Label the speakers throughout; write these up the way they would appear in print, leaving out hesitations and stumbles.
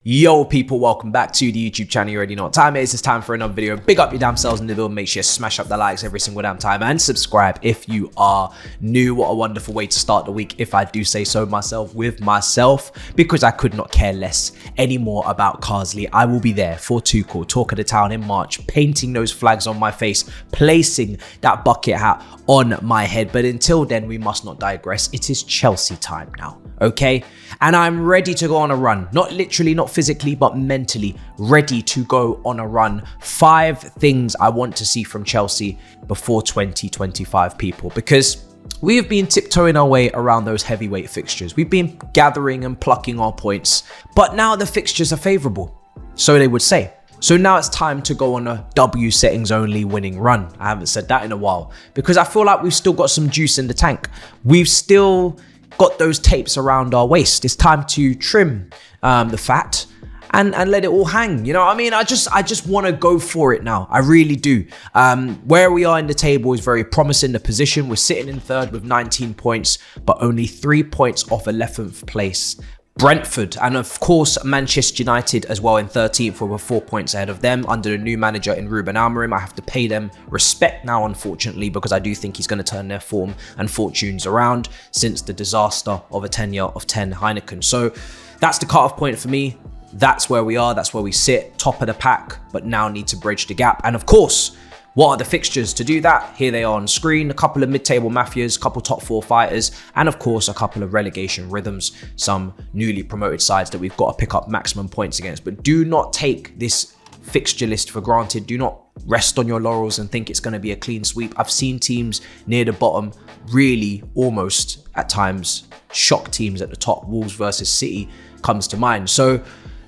Speaker 1: Yo people, welcome back to the YouTube channel. You already know what time it is. It's time for another video. Big up your damn selves in the build. Make sure you smash up the likes every single damn time and subscribe if you are new. What a wonderful way to start the week, if I do say so myself, with myself, because I could not care less anymore about Carsley. I will be there for Tuchel, talk of the town in March, painting those flags on my face, placing that bucket hat on my head. But until then, we must not digress. It is Chelsea time now, okay? And I'm ready to go on a run. Not literally, not physically, but mentally ready to go on a run. 5 things I want to see from Chelsea before 2025, people, because we have been tiptoeing our way around those heavyweight fixtures. We've been gathering and plucking our points, but now the fixtures are favourable, so they would say. So now it's time to go on a W settings only winning run. I haven't said that in a while because I feel like we've still got some juice in the tank. We've still got those tapes around our waist. It's time to trim the fat and let it all hang. You know what I mean? I just want to go for it now. I really do. Where we are in the table is very promising. The position, we're sitting in third with 19 points, but only 3 points off 11th place Brentford, and of course Manchester United as well in 13th. We're 4 points ahead of them under the new manager in Ruben Amorim. I have to pay them respect now, unfortunately, because I do think he's going to turn their form and fortunes around since the disaster of a tenure of 10 Heineken. So that's the cut-off point for me. That's where we are. That's where we sit, top of the pack, but now need to bridge the gap. And of course, what are the fixtures to do that? Here they are on screen. A couple of mid-table mafias, a couple top 4 fighters, and of course a couple of relegation rhythms, some newly promoted sides that we've got to pick up maximum points against. But do not take this fixture list for granted. Do not rest on your laurels and think it's going to be a clean sweep. I've seen teams near the bottom really almost at times shock teams at the top. Wolves versus City comes to mind. So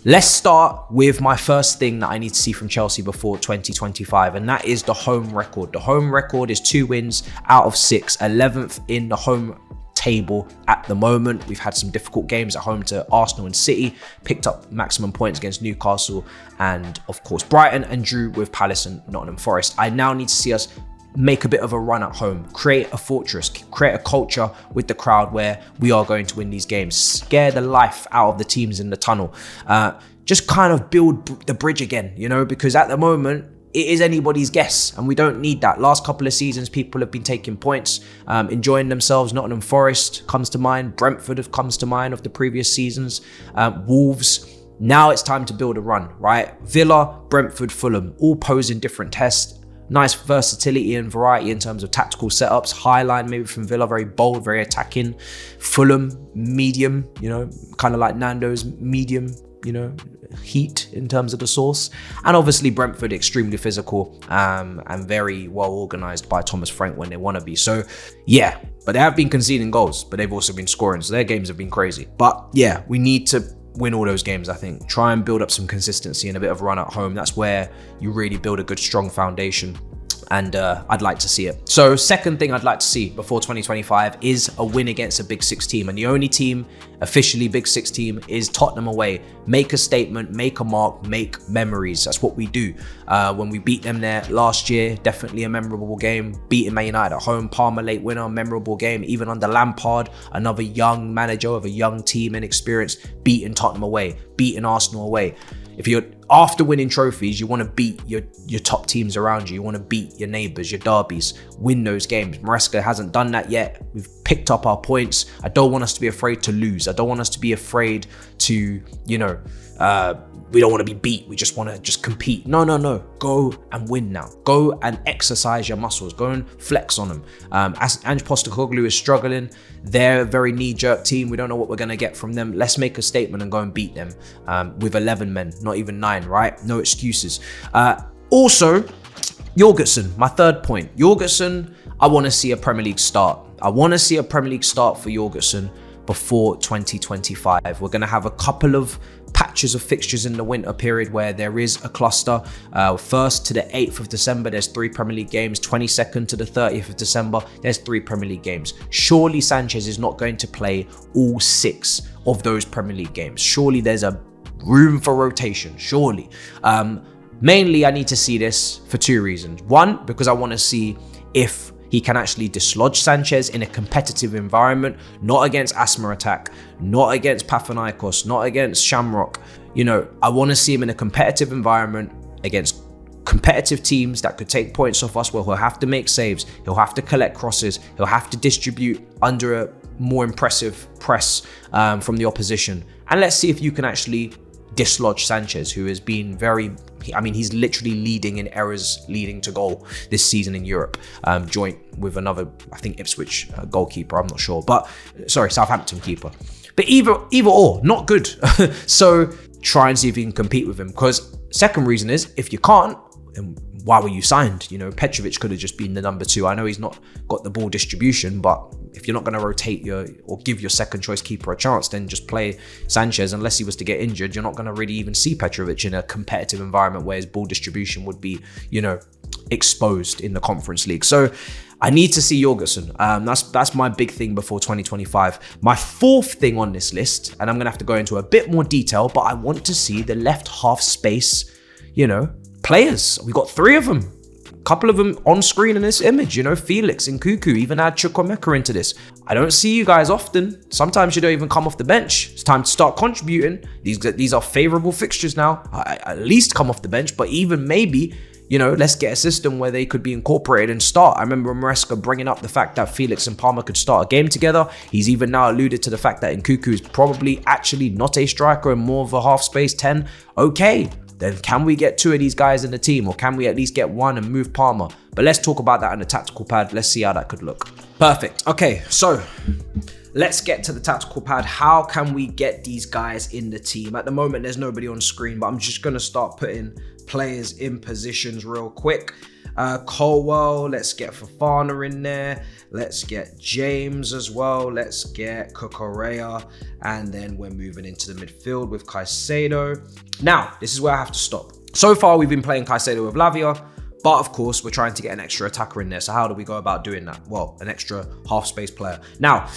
Speaker 1: let's start with my first thing that I need to see from Chelsea before 2025, and that is the home record. The home record is 2 wins out of 6, 11th in the home table at the moment. We've had some difficult games at home to Arsenal and City, picked up maximum points against Newcastle and of course Brighton, and drew with Palace and Nottingham Forest. I now need to see us make a bit of a run at home, create a fortress, create a culture with the crowd where we are going to win these games, scare the life out of the teams in the tunnel, just kind of build the bridge again, you know, because at the moment it is anybody's guess and we don't need that. Last couple of seasons people have been taking points, enjoying themselves. Nottingham Forest comes to mind, Brentford comes to mind of the previous seasons, Wolves. Now it's time to build a run, right? Villa, Brentford, Fulham, all posing different tests. Nice versatility and variety in terms of tactical setups. Hairline maybe from Villa, very bold, very attacking. Fulham, medium, you know, kind of like Nando's, medium, you know, heat in terms of the sauce. And obviously Brentford, extremely physical and very well organised by Thomas Frank when they want to be. So yeah, but they have been conceding goals, but they've also been scoring. So their games have been crazy. But yeah, we need to win all those games, I think. Try and build up some consistency and a bit of a run at home. That's where you really build a good, strong foundation. And I'd like to see it. So second thing I'd like to see before 2025 is a win against a Big Six team. And the only team, officially Big Six team, is Tottenham away. Make a statement, make a mark, make memories. That's what we do. When we beat them there last year, definitely a memorable game. Beating Man United at home, Palmer late winner, memorable game. Even under Lampard, another young manager of a young team and experience, beating Tottenham away, beating Arsenal away. If you're after winning trophies, you want to beat your top teams around you. You want to beat your neighbours, your derbies, win those games. Maresca hasn't done that yet. We've picked up our points. I don't want us to be afraid to lose. I don't want us to be afraid to, you know, we don't want to be beat. We just want to just compete. No. Go and win now. Go and exercise your muscles. Go and flex on them. As Ange Postecoglou is struggling, they're a very knee-jerk team. We don't know what we're going to get from them. Let's make a statement and go and beat them with 11 men, not even 9, right? No excuses. Also, Jorgensen, my third point. Jorgensen, I want to see a Premier League start. I want to see a Premier League start for Jorgensen before 2025. We're going to have a couple of patches of fixtures in the winter period where there is a cluster. 1st to the 8th of December, there's 3 Premier League games. 22nd to the 30th of December, there's 3 Premier League games. Surely Sanchez is not going to play all 6 of those Premier League games. Surely there's a room for rotation, surely. Mainly, I need to see this for 2 reasons. One, because I want to see if he can actually dislodge Sanchez in a competitive environment, not against Asthma Attack, not against Panathinaikos, not against Shamrock. You know, I want to see him in a competitive environment against competitive teams that could take points off us, where he'll have to make saves, he'll have to collect crosses, he'll have to distribute under a more impressive press from the opposition. And let's see if you can actually dislodge Sanchez, who has been he's literally leading in errors leading to goal this season in Europe, joint with another, I think, Ipswich goalkeeper, I'm not sure, but sorry, Southampton keeper. But either or, not good. So try and see if you can compete with him, because second reason is, if you can't, then why were you signed? You know, Petrovic could have just been the number 2. I know he's not got the ball distribution, but if you're not going to rotate or give your second choice keeper a chance, then just play Sanchez. Unless he was to get injured, you're not going to really even see Petrovic in a competitive environment where his ball distribution would be, you know, exposed in the Conference League. So I need to see Jorgensen. That's my big thing before 2025. My fourth thing on this list, and I'm going to have to go into a bit more detail, but I want to see the left half space, you know, players. We got 3 of them. A couple of them on screen in this image, you know, Felix and Cuckoo, even add Chukwuemeka into this. I don't see you guys often. Sometimes you don't even come off the bench. It's time to start contributing. These are favorable fixtures now. At least come off the bench, but even maybe, you know, let's get a system where they could be incorporated and start. I remember Maresca bringing up the fact that Felix and Palmer could start a game together. He's even now alluded to the fact that Nkuku is probably actually not a striker and more of a half space 10. Okay, then can we get 2 of these guys in the team, or can we at least get 1 and move Palmer? But let's talk about that on the tactical pad. Let's see how that could look. Perfect. Okay, so let's get to the tactical pad. How can we get these guys in the team? At the moment, there's nobody on screen, but I'm just going to start putting players in positions real quick. Colwell, let's get Fofana in there. Let's get James as well. Let's get Cucurella. And then we're moving into the midfield with Caicedo. Now, this is where I have to stop. So far, we've been playing Caicedo with Lavia, but of course, we're trying to get an extra attacker in there. So how do we go about doing that? Well, an extra half space player. Now,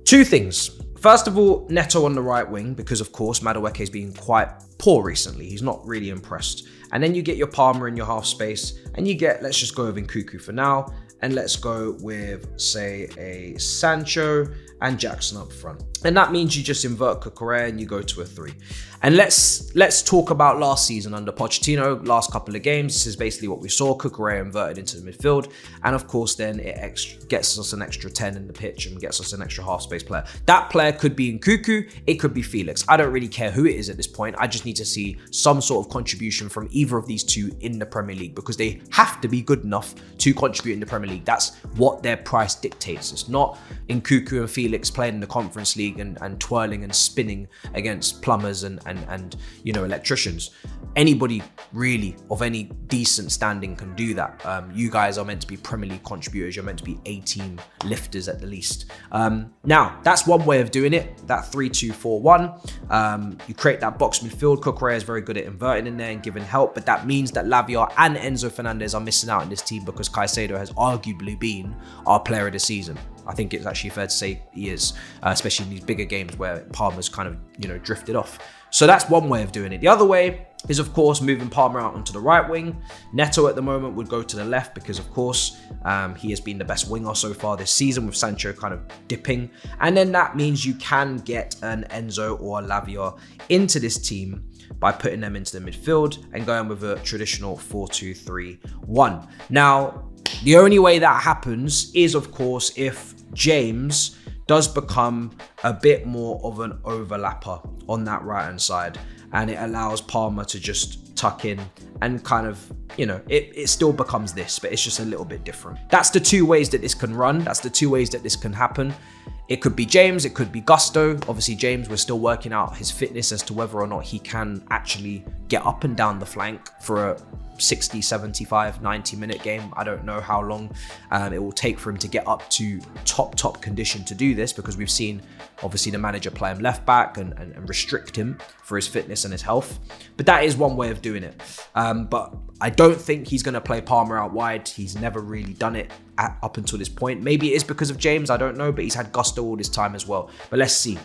Speaker 1: 2 things. First of all, Neto on the right wing, because of course, Madueke has been quite poor recently. He's not really impressed. And then you get your Palmer in your half space, and you get, let's just go with Nkuku for now, and let's go with, say, a Sancho and Jackson up front. And that means you just invert Cucurella and you go to a 3. And let's talk about last season under Pochettino, last couple of games. This is basically what we saw, Cucurella inverted into the midfield. And of course, then it gets us an extra 10 in the pitch and gets us an extra half space player. That player could be Nkuku, it could be Felix. I don't really care who it is at this point. I just need to see some sort of contribution from either of these 2 in the Premier League, because they have to be good enough to contribute in the Premier League. That's what their price dictates. It's not Nkuku and Felix playing in the Conference League and twirling and spinning against plumbers and you know, electricians. Anybody really of any decent standing can do that. You guys are meant to be Premier League contributors. You're meant to be 18 lifters at the least. Now, that's one way of doing it, that 3-2-4-1. You create that box midfield. Cucurella is very good at inverting in there and giving help, but that means that Lavia and Enzo Fernandez are missing out in this team, because Caicedo has arguably been our player of the season. I think it's actually fair to say he is, especially in these bigger games where Palmer's kind of, you know, drifted off. So that's one way of doing it. The other way is, of course, moving Palmer out onto the right wing. Neto at the moment would go to the left because, of course, he has been the best winger so far this season, with Sancho kind of dipping. And then that means you can get an Enzo or a Lavia into this team by putting them into the midfield and going with a traditional 4-2-3-1. Now, the only way that happens is, of course, if James does become a bit more of an overlapper on that right-hand side, and it allows Palmer to just tuck in and kind of, you know, it still becomes this, but it's just a little bit different. That's the 2 ways that this can run. That's the 2 ways that this can happen. It could be James, it could be Gusto. Obviously, James, we're still working out his fitness as to whether or not he can actually get up and down the flank for a 60, 75, 90-minute game. I don't know how long it will take for him to get up to top condition to do this, because we've seen, obviously, the manager play him left back and restrict him for his fitness and his health. But that is one way of doing it. But I don't think he's going to play Palmer out wide. He's never really done it up until this point. Maybe it is because of James, I don't know, but he's had Gusto all this time as well. But let's see.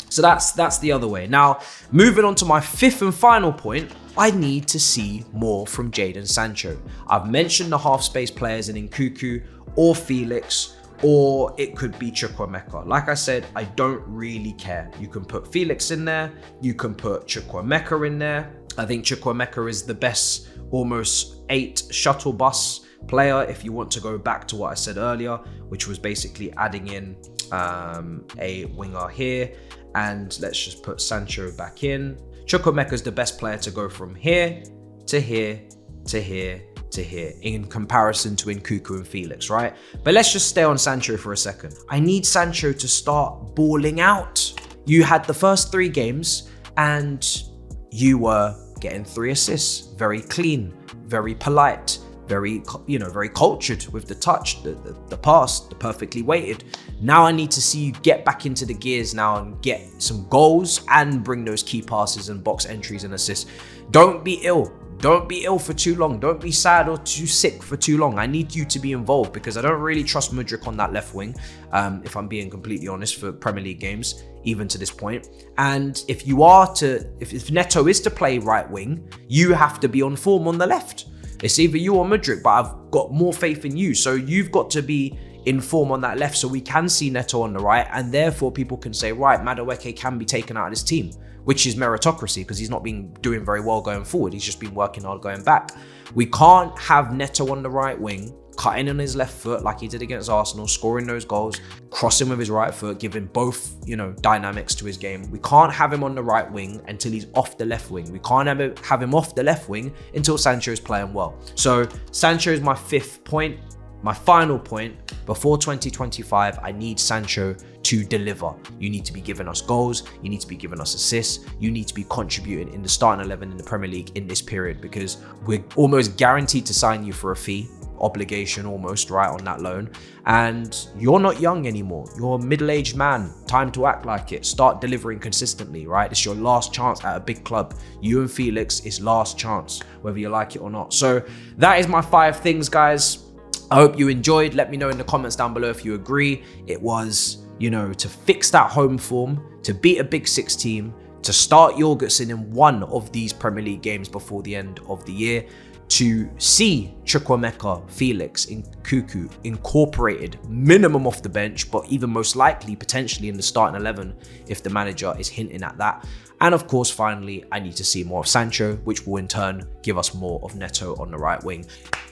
Speaker 1: So that's the other way. Now, moving on to my 5th and final point, I need to see more from Jadon Sancho. I've mentioned the half space players in Nkuku or Felix or it could be Chukwuemeka. Like I said, I don't really care. You can put Felix in there, you can put Chukwuemeka in there. I think Chukwuemeka is the best almost 8 shuttle bus player if you want to go back to what I said earlier, which was basically adding in a winger here, and let's just put Sancho back in. Chukwuemeka is the best player to go from here to here to here to here in comparison to Nkuku and Felix, right? But let's just stay on Sancho for a second. I need Sancho to start balling out. You had the first 3 games and you were getting 3 assists, very clean, very polite, very, very cultured with the touch, the pass, the perfectly weighted. Now I need to see you get back into the gears now and get some goals and bring those key passes and box entries and assists. Don't be ill. Don't be ill for too long. Don't be sad or too sick for too long. I need you to be involved because I don't really trust Mudryk on that left wing, if I'm being completely honest, for Premier League games, even to this point. And if Neto is to play right wing, you have to be on form on the left. It's either you or Mudryk, but I've got more faith in you. So you've got to be in form on that left so we can see Neto on the right, and therefore people can say, right, Madueke can be taken out of this team, which is meritocracy because he's not been doing very well going forward. He's just been working hard going back. We can't have Neto on the right wing, cutting on his left foot like he did against Arsenal, scoring those goals, crossing with his right foot, giving both, dynamics to his game. We can't have him on the right wing until he's off the left wing. We can't have him off the left wing until Sancho is playing well. So Sancho is my 5th point. My final point, before 2025, I need Sancho to deliver. You need to be giving us goals. You need to be giving us assists. You need to be contributing in the starting 11 in the Premier League in this period because we're almost guaranteed to sign you for a fee, obligation almost, right, on that loan. And you're not young anymore. You're a middle-aged man. Time to act like it. Start delivering consistently, right? It's your last chance at a big club. You and Felix, it's last chance, whether you like it or not. So that is my 5 things, guys. I hope you enjoyed. Let me know in the comments down below if you agree. It was, to fix that home form, to beat a Big 6 team, to start Jorgensen in one of these Premier League games before the end of the year, to see Chukwuemeka, Felix, Nkuku incorporated minimum off the bench, but even most likely potentially in the starting 11 if the manager is hinting at that. And of course, finally, I need to see more of Sancho, which will in turn give us more of Neto on the right wing.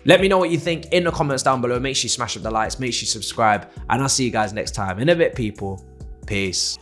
Speaker 1: Let me know what you think in the comments down below. Make sure you smash up the likes, make sure you subscribe, and I'll see you guys next time. In a bit, people. Peace.